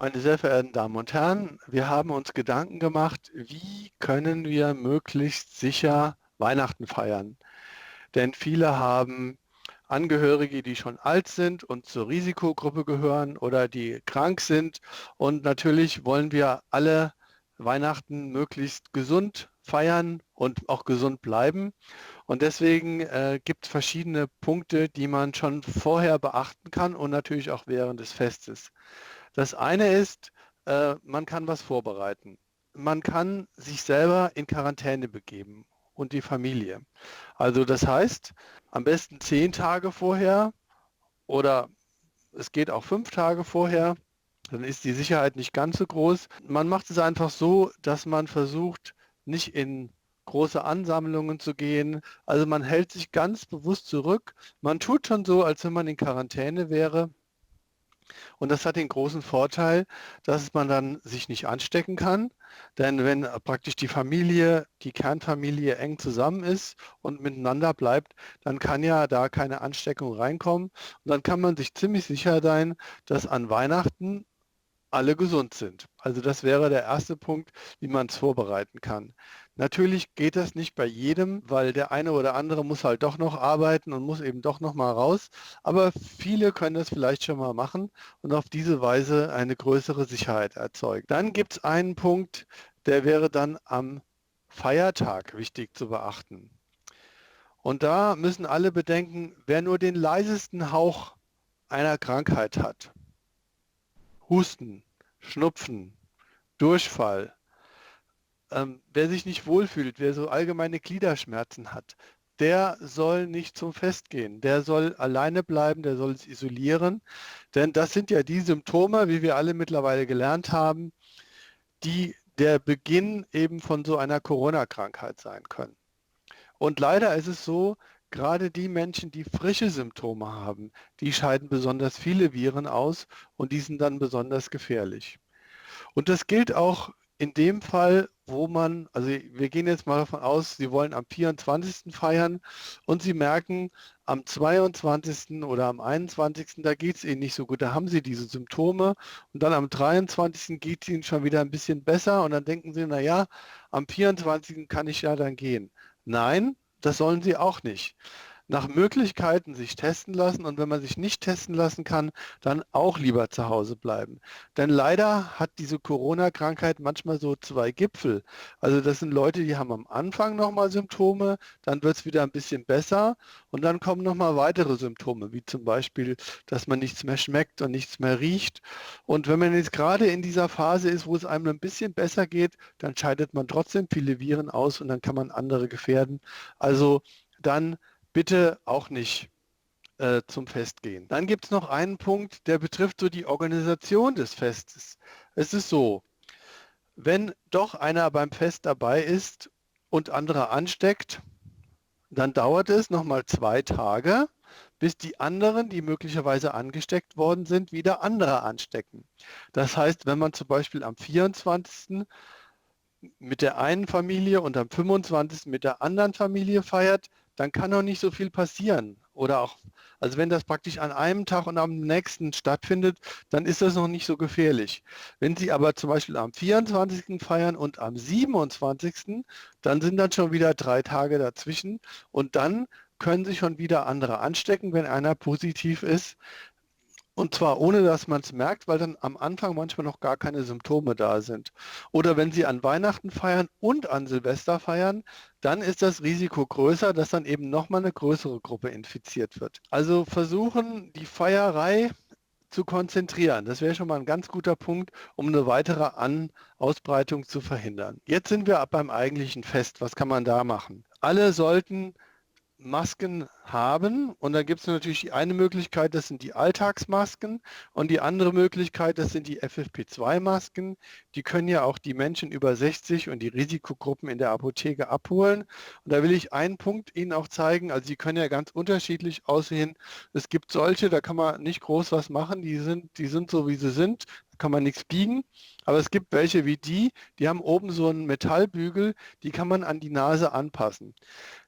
Meine sehr verehrten Damen und Herren, wir haben uns Gedanken gemacht, wie können wir möglichst sicher Weihnachten feiern? Denn viele haben Angehörige, die schon alt sind und zur Risikogruppe gehören oder die krank sind. Und natürlich wollen wir alle Weihnachten möglichst gesund feiern und auch gesund bleiben. Und deswegen gibt es verschiedene Punkte, die man schon vorher beachten kann und natürlich auch während des Festes. Das eine ist, man kann was vorbereiten. Man kann sich selber in Quarantäne begeben und die Familie. Also das heißt, am besten 10 Tage vorher oder es geht auch 5 Tage vorher, dann ist die Sicherheit nicht ganz so groß. Man macht es einfach so, dass man versucht, nicht in große Ansammlungen zu gehen. Also man hält sich ganz bewusst zurück. Man tut schon so, als wenn man in Quarantäne wäre. Und das hat den großen Vorteil, dass man dann sich nicht anstecken kann. Denn wenn praktisch die Familie, die Kernfamilie eng zusammen ist und miteinander bleibt, dann kann ja da keine Ansteckung reinkommen. Und dann kann man sich ziemlich sicher sein, dass an Weihnachten alle gesund sind. Also das wäre der erste Punkt, wie man es vorbereiten kann. Natürlich geht das nicht bei jedem, weil der eine oder andere muss halt doch noch arbeiten und muss eben doch noch mal raus. Aber viele können das vielleicht schon mal machen und auf diese Weise eine größere Sicherheit erzeugen. Dann gibt es einen Punkt, der wäre dann am Feiertag wichtig zu beachten. Und da müssen alle bedenken, wer nur den leisesten Hauch einer Krankheit hat, Husten, Schnupfen, Durchfall, wer sich nicht wohlfühlt, wer so allgemeine Gliederschmerzen hat, der soll nicht zum Fest gehen. Der soll alleine bleiben, der soll sich isolieren. Denn das sind ja die Symptome, wie wir alle mittlerweile gelernt haben, die der Beginn eben von so einer Corona-Krankheit sein können. Und leider ist es so, gerade die Menschen, die frische Symptome haben, die scheiden besonders viele Viren aus und die sind dann besonders gefährlich. Und das gilt auch in dem Fall, wo man, also wir gehen jetzt mal davon aus, Sie wollen am 24. feiern und Sie merken, am 22. oder am 21. da geht es Ihnen nicht so gut, da haben Sie diese Symptome und dann am 23. geht es Ihnen schon wieder ein bisschen besser und dann denken Sie, naja, am 24. kann ich ja dann gehen. Nein, das sollen Sie auch nicht. Nach Möglichkeiten sich testen lassen und wenn man sich nicht testen lassen kann, dann auch lieber zu Hause bleiben. Denn leider hat diese Corona-Krankheit manchmal so zwei Gipfel. Also das sind Leute, die haben am Anfang nochmal Symptome, dann wird es wieder ein bisschen besser und dann kommen nochmal weitere Symptome, wie zum Beispiel, dass man nichts mehr schmeckt und nichts mehr riecht. Und wenn man jetzt gerade in dieser Phase ist, wo es einem ein bisschen besser geht, dann scheidet man trotzdem viele Viren aus und dann kann man andere gefährden. Also dann bitte auch nicht zum Fest gehen. Dann gibt es noch einen Punkt, der betrifft so die Organisation des Festes. Es ist so, wenn doch einer beim Fest dabei ist und andere ansteckt, dann dauert es nochmal 2 Tage, bis die anderen, die möglicherweise angesteckt worden sind, wieder andere anstecken. Das heißt, wenn man zum Beispiel am 24. mit der einen Familie und am 25. mit der anderen Familie feiert, dann kann noch nicht so viel passieren. Oder auch, also wenn das praktisch an einem Tag und am nächsten stattfindet, dann ist das noch nicht so gefährlich. Wenn Sie aber zum Beispiel am 24. feiern und am 27., dann sind dann schon wieder 3 Tage dazwischen und dann können sich schon wieder andere anstecken, wenn einer positiv ist. Und zwar ohne, dass man es merkt, weil dann am Anfang manchmal noch gar keine Symptome da sind. Oder wenn Sie an Weihnachten feiern und an Silvester feiern, dann ist das Risiko größer, dass dann eben nochmal eine größere Gruppe infiziert wird. Also versuchen, die Feierei zu konzentrieren. Das wäre schon mal ein ganz guter Punkt, um eine weitere Ausbreitung zu verhindern. Jetzt sind wir beim eigentlichen Fest. Was kann man da machen? Alle sollten Masken haben und dann gibt es natürlich die eine Möglichkeit, das sind die Alltagsmasken und die andere Möglichkeit, das sind die FFP2-Masken. Die können ja auch die Menschen über 60 und die Risikogruppen in der Apotheke abholen. Und da will ich einen Punkt Ihnen auch zeigen, also die können ja ganz unterschiedlich aussehen. Es gibt solche, da kann man nicht groß was machen, die sind so, wie sie sind, da kann man nichts biegen. Aber es gibt welche wie die haben oben so einen Metallbügel, die kann man an die Nase anpassen.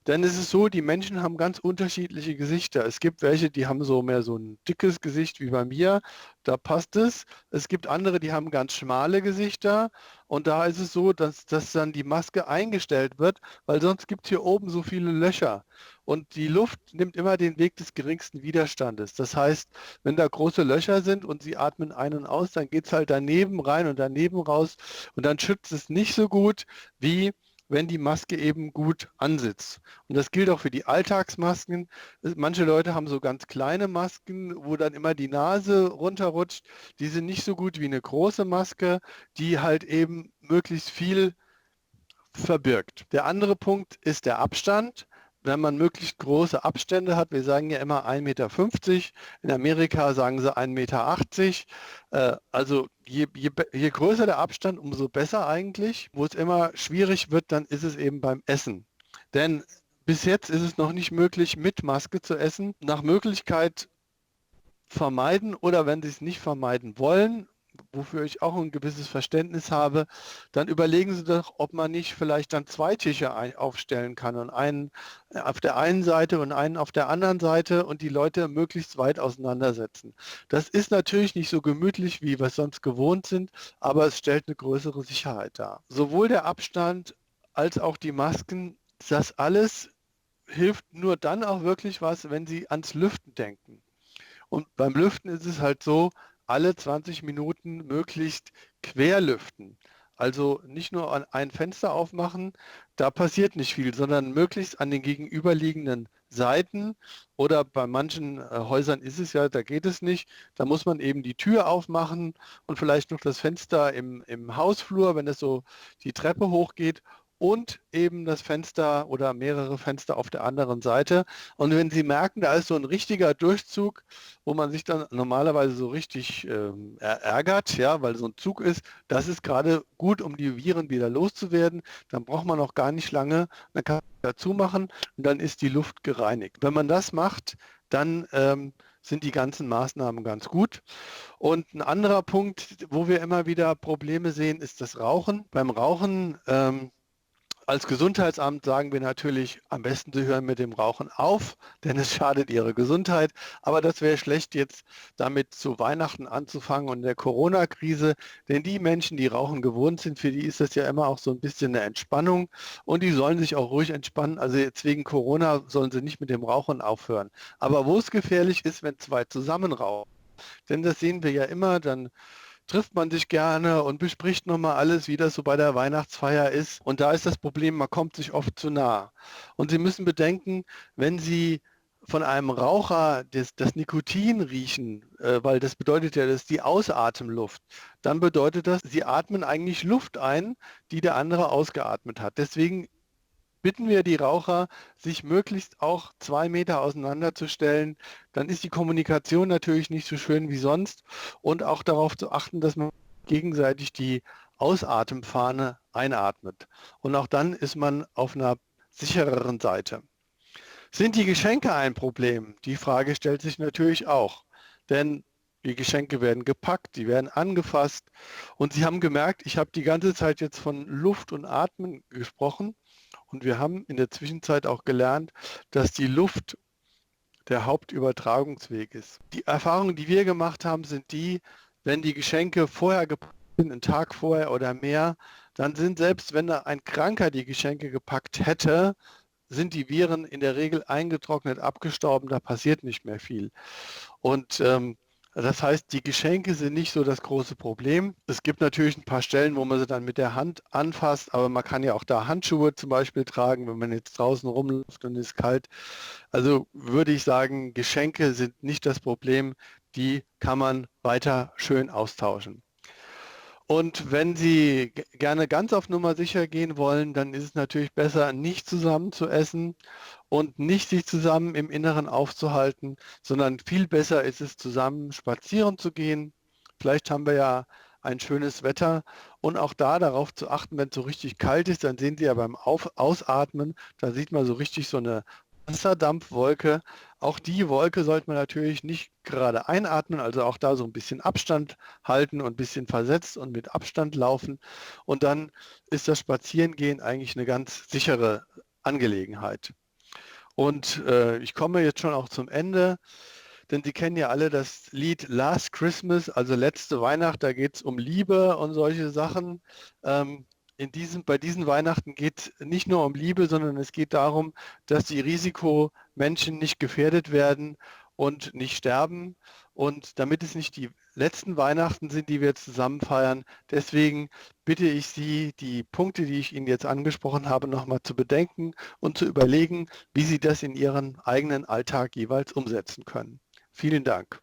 Denn es ist so, die Menschen haben ganz unterschiedliche Gesichter. Es gibt welche, die haben so mehr so ein dickes Gesicht wie bei mir, da passt es. Es gibt andere, die haben ganz schmale Gesichter und da ist es so, dass dann die Maske eingestellt wird, weil sonst gibt es hier oben so viele Löcher. Und die Luft nimmt immer den Weg des geringsten Widerstandes. Das heißt, wenn da große Löcher sind und Sie atmen ein und aus, dann geht es halt daneben rein und daneben raus und dann schützt es nicht so gut, wie wenn die Maske eben gut ansitzt. Und das gilt auch für die Alltagsmasken. Manche Leute haben so ganz kleine Masken, wo dann immer die Nase runterrutscht. Die sind nicht so gut wie eine große Maske, die halt eben möglichst viel verbirgt. Der andere Punkt ist der Abstand. Wenn man möglichst große Abstände hat, wir sagen ja immer 1,50 Meter, in Amerika sagen sie 1,80 Meter. Also je größer der Abstand, umso besser eigentlich. Wo es immer schwierig wird, dann ist es eben beim Essen. Denn bis jetzt ist es noch nicht möglich, mit Maske zu essen. Nach Möglichkeit vermeiden oder wenn sie es nicht vermeiden wollen, wofür ich auch ein gewisses Verständnis habe, dann überlegen Sie doch, ob man nicht vielleicht dann zwei Tische aufstellen kann und einen auf der einen Seite und einen auf der anderen Seite und die Leute möglichst weit auseinandersetzen. Das ist natürlich nicht so gemütlich, wie wir es sonst gewohnt sind, aber es stellt eine größere Sicherheit dar. Sowohl der Abstand als auch die Masken, das alles hilft nur dann auch wirklich was, wenn Sie ans Lüften denken. Und beim Lüften ist es halt so, alle 20 Minuten möglichst quer lüften. Also nicht nur an ein Fenster aufmachen, da passiert nicht viel, sondern möglichst an den gegenüberliegenden Seiten oder bei manchen Häusern ist es ja, da geht es nicht. Da muss man eben die Tür aufmachen und vielleicht noch das Fenster im Hausflur, wenn es so die Treppe hochgeht und eben das Fenster oder mehrere Fenster auf der anderen Seite. Und wenn Sie merken, da ist so ein richtiger Durchzug, wo man sich dann normalerweise so richtig ärgert, ja, weil so ein Zug ist, das ist gerade gut, um die Viren wieder loszuwerden. Dann braucht man auch gar nicht lange, dann kann man dazu machen und dann ist die Luft gereinigt. Wenn man das macht, dann sind die ganzen Maßnahmen ganz gut. Und ein anderer Punkt, wo wir immer wieder Probleme sehen, ist das Rauchen. Beim Rauchen als Gesundheitsamt sagen wir natürlich, am besten Sie hören mit dem Rauchen auf, denn es schadet Ihrer Gesundheit. Aber das wäre schlecht, jetzt damit zu Weihnachten anzufangen und in der Corona-Krise, denn die Menschen, die Rauchen gewohnt sind, für die ist das ja immer auch so ein bisschen eine Entspannung und die sollen sich auch ruhig entspannen. Also jetzt wegen Corona sollen sie nicht mit dem Rauchen aufhören. Aber wo es gefährlich ist, wenn zwei zusammen rauchen, denn das sehen wir ja immer, dann trifft man sich gerne und bespricht nochmal alles, wie das so bei der Weihnachtsfeier ist. Und da ist das Problem, man kommt sich oft zu nah. Und Sie müssen bedenken, wenn Sie von einem Raucher das Nikotin riechen, weil das bedeutet ja, das ist die Ausatemluft, dann bedeutet das, Sie atmen eigentlich Luft ein, die der andere ausgeatmet hat. Deswegen bitten wir die Raucher, sich möglichst auch 2 Meter auseinanderzustellen. Dann ist die Kommunikation natürlich nicht so schön wie sonst und auch darauf zu achten, dass man gegenseitig die Ausatemfahne einatmet. Und auch dann ist man auf einer sichereren Seite. Sind die Geschenke ein Problem? Die Frage stellt sich natürlich auch. Denn die Geschenke werden gepackt, die werden angefasst. Und Sie haben gemerkt, ich habe die ganze Zeit jetzt von Luft und Atmen gesprochen. Und wir haben in der Zwischenzeit auch gelernt, dass die Luft der Hauptübertragungsweg ist. Die Erfahrungen, die wir gemacht haben, sind die, wenn die Geschenke vorher gepackt sind, einen Tag vorher oder mehr, dann sind selbst wenn da ein Kranker die Geschenke gepackt hätte, sind die Viren in der Regel eingetrocknet, abgestorben, da passiert nicht mehr viel. Und das heißt, die Geschenke sind nicht so das große Problem. Es gibt natürlich ein paar Stellen, wo man sie dann mit der Hand anfasst, aber man kann ja auch da Handschuhe zum Beispiel tragen, wenn man jetzt draußen rumläuft und es ist kalt. Also würde ich sagen, Geschenke sind nicht das Problem, die kann man weiter schön austauschen. Und wenn Sie gerne ganz auf Nummer sicher gehen wollen, dann ist es natürlich besser, nicht zusammen zu essen und nicht sich zusammen im Inneren aufzuhalten, sondern viel besser ist es, zusammen spazieren zu gehen. Vielleicht haben wir ja ein schönes Wetter und auch da darauf zu achten, wenn es so richtig kalt ist, dann sehen Sie ja beim Ausatmen, da sieht man so richtig so eine Wasserdampfwolke. Auch die Wolke sollte man natürlich nicht gerade einatmen, also auch da so ein bisschen Abstand halten und ein bisschen versetzt und mit Abstand laufen. Und dann ist das Spazierengehen eigentlich eine ganz sichere Angelegenheit. Und ich komme jetzt schon auch zum Ende, denn Sie kennen ja alle das Lied Last Christmas, also letzte Weihnacht, da geht es um Liebe und solche Sachen. Ähm, bei diesen Weihnachten geht es nicht nur um Liebe, sondern es geht darum, dass die Risikomenschen nicht gefährdet werden und nicht sterben. Und damit es nicht die letzten Weihnachten sind, die wir zusammen feiern, deswegen bitte ich Sie, die Punkte, die ich Ihnen jetzt angesprochen habe, nochmal zu bedenken und zu überlegen, wie Sie das in Ihren eigenen Alltag jeweils umsetzen können. Vielen Dank.